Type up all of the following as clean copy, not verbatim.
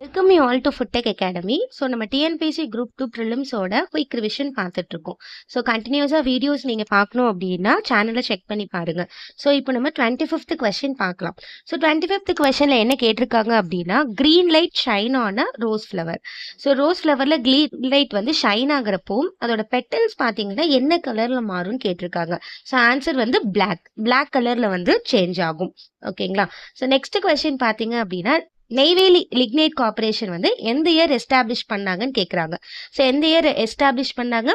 Welcome you all to Foottech academy. So நம்ம TNPSC group 2 ப்ரிலிம்ஸோட quick revision பார்த்துட்டு இருக்கோம். ஸோ கண்டினியூஸாக வீடியோஸ் நீங்கள் பார்க்கணும் அப்படின்னா சேனலை செக் பண்ணி பாருங்கள். ஸோ இப்போ நம்ம 25th கொஸ்டின் பார்க்கலாம். ஸோ 25th கொஸ்டினில் என்ன கேட்டிருக்காங்க அப்படின்னா, க்ரீன் லைட் ஷைன் ஆன ரோஸ் ஃப்ளவர். ஸோ ரோஸ் ஃப்ளவரில் க்ரீன் லைட் வந்து ஷைன் ஆகிறப்போ அதோட பெட்டல்ஸ் பார்த்தீங்கன்னா என்ன கலரில் மாறும்னு கேட்டிருக்காங்க. ஸோ ஆன்சர் வந்து பிளாக் கலரில் வந்து சேஞ்ச் ஆகும். ஓகேங்களா? ஸோ நெக்ஸ்ட் கொஸ்டின் பார்த்தீங்க அப்படின்னா, நெய்வேலி லிக்னைட் கார்பரேஷன் வந்து எந்த இயர் எஸ்டாப்ளிஷ் பண்ணாங்கன்னு கேட்குறாங்க. ஸோ எந்த இயர் எஸ்டாப்ளிஷ் பண்ணாங்க?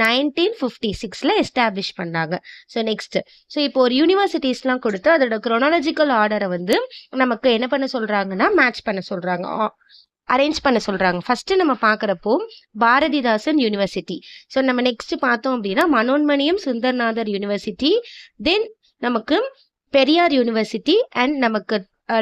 1956ல் எஸ்டாப்ளிஷ் பண்ணாங்க. ஸோ நெக்ஸ்ட், ஸோ இப்போ ஒரு யூனிவர்சிட்டிஸ்லாம் கொடுத்து அதோட குரோனாலஜிக்கல் ஆர்டரை வந்து நமக்கு என்ன பண்ண சொல்கிறாங்கன்னா மேட்ச் பண்ண சொல்கிறாங்க, அரேஞ்ச் பண்ண சொல்கிறாங்க. ஃபஸ்ட்டு நம்ம பார்க்குறப்போ பாரதிதாசன் யூனிவர்சிட்டி. ஸோ நம்ம நெக்ஸ்ட் பார்த்தோம் அப்படின்னா மனோன்மணியம் சுந்தர்நாதர் யூனிவர்சிட்டி, தென் நமக்கு பெரியார் யூனிவர்சிட்டி, அண்ட் நமக்கு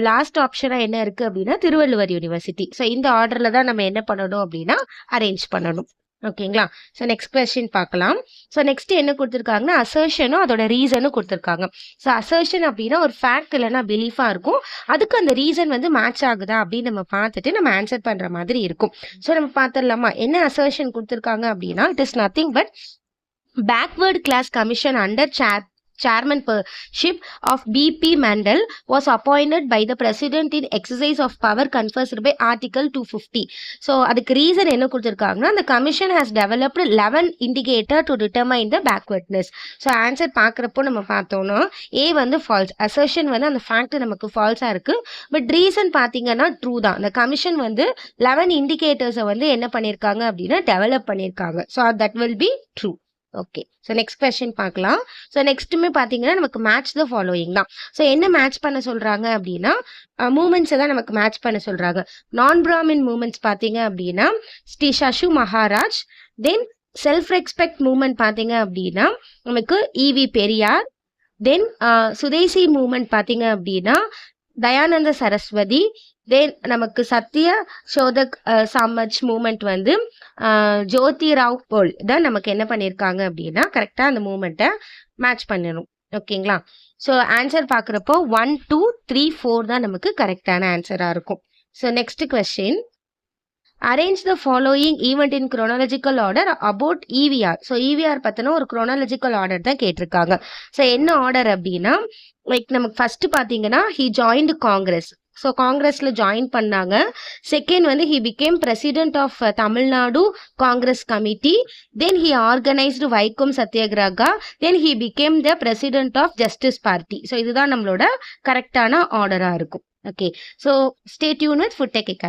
லாஸ்ட் ஆப்ஷனாக என்ன இருக்குது அப்படின்னா திருவள்ளுவர் யூனிவர்சிட்டி. ஸோ இந்த ஆர்டரில் தான் நம்ம என்ன பண்ணணும் அப்படின்னா அரேஞ்ச் பண்ணணும். ஓகேங்களா? ஸோ நெக்ஸ்ட் கொஸ்டின் பார்க்கலாம். ஸோ நெக்ஸ்ட் என்ன கொடுத்துருக்காங்கன்னா அசர்ஷனும் அதோட ரீசனும் கொடுத்துருக்காங்க. ஸோ அசர்ஷன் அப்படின்னா ஒரு ஃபேக்ட் இல்லைன்னா பிலீஃபாக இருக்கும், அதுக்கு அந்த ரீசன் வந்து மேட்ச் ஆகுதா அப்படின்னு நம்ம பார்த்துட்டு நம்ம ஆன்சர் பண்ணுற மாதிரி இருக்கும். ஸோ நம்ம பார்த்துடலாமா என்ன அசர்ஷன் கொடுத்துருக்காங்க அப்படின்னா, it is nothing but backward class commission under chairmanship of B.P. Mandal was appointed by the president in exercise of power conferred by Article 250. So அதுக்கு ரீசன் என்ன கொடுத்துருக்காங்கன்னா, the commission has developed 11 indicator to determine the backwardness. So answer பார்க்குறப்போ நம்ம பார்த்தோம்னா ஏ வந்து falls, assertion வந்து அந்த fact நமக்கு ஃபால்ஸாக இருக்குது, பட் ரீசன் பார்த்தீங்கன்னா ட்ரூ தான். அந்த கமிஷன் வந்து 11 இண்டிகேட்டர்ஸை வந்து என்ன பண்ணியிருக்காங்க அப்படின்னா டெவலப் பண்ணியிருக்காங்க. So that will be true. Okay, so next question பார்க்கலாம். ஸோ நெக்ஸ்ட்டுமே பார்த்தீங்கன்னா நமக்கு மேட்ச் த ஃபாலோயிங் தான். ஸோ என்ன மேட்ச் பண்ண சொல்கிறாங்க அப்படின்னா மூமெண்ட்ஸை தான் நமக்கு மேட்ச் பண்ண சொல்கிறாங்க. நான் பிராமின் மூமெண்ட்ஸ் பார்த்தீங்க அப்படின்னா Shri Shahu Maharaj, then self respect movement பார்த்தீங்க அப்படின்னா நமக்கு இவி பெரியார், தென் சுதேசி மூமெண்ட் பார்த்தீங்க அப்படின்னா தயானந்த சரஸ்வதி, தென் நமக்கு சத்ய சோதக் சமாஜ் மூமெண்ட் வந்து ஜோதிராவ் போல் தான் நமக்கு என்ன பண்ணியிருக்காங்க அப்படின்னா கரெக்டாக அந்த மூமெண்ட்டை மேட்ச் பண்ணணும். ஓகேங்களா? ஸோ ஆன்சர் பார்க்குறப்போ 1, 2, 3, 4 தான் நமக்கு கரெக்டான ஆன்சராக இருக்கும். So next question, arrange the following event in chronological order about EVR. So EVR பற்றின ஒரு குரோனாலஜிக்கல் ஆர்டர் தான் கேட்டிருக்காங்க. ஸோ என்ன ஆர்டர் அப்படின்னா, லைக் நமக்கு ஃபர்ஸ்ட் பார்த்தீங்கன்னா ஹி ஜாயின்டு காங்கிரஸ். ஸோ காங்கிரஸில் ஜாயின் பண்ணாங்க. செகண்ட் வந்து he became president of Tamil Nadu Congress committee, then he organised Vaikom Satyagraha, then he became the president of Justice Party. So இதுதான் நம்மளோட கரெக்டான ஆர்டராக இருக்கும். Okay, so stay tuned with Foottech academy.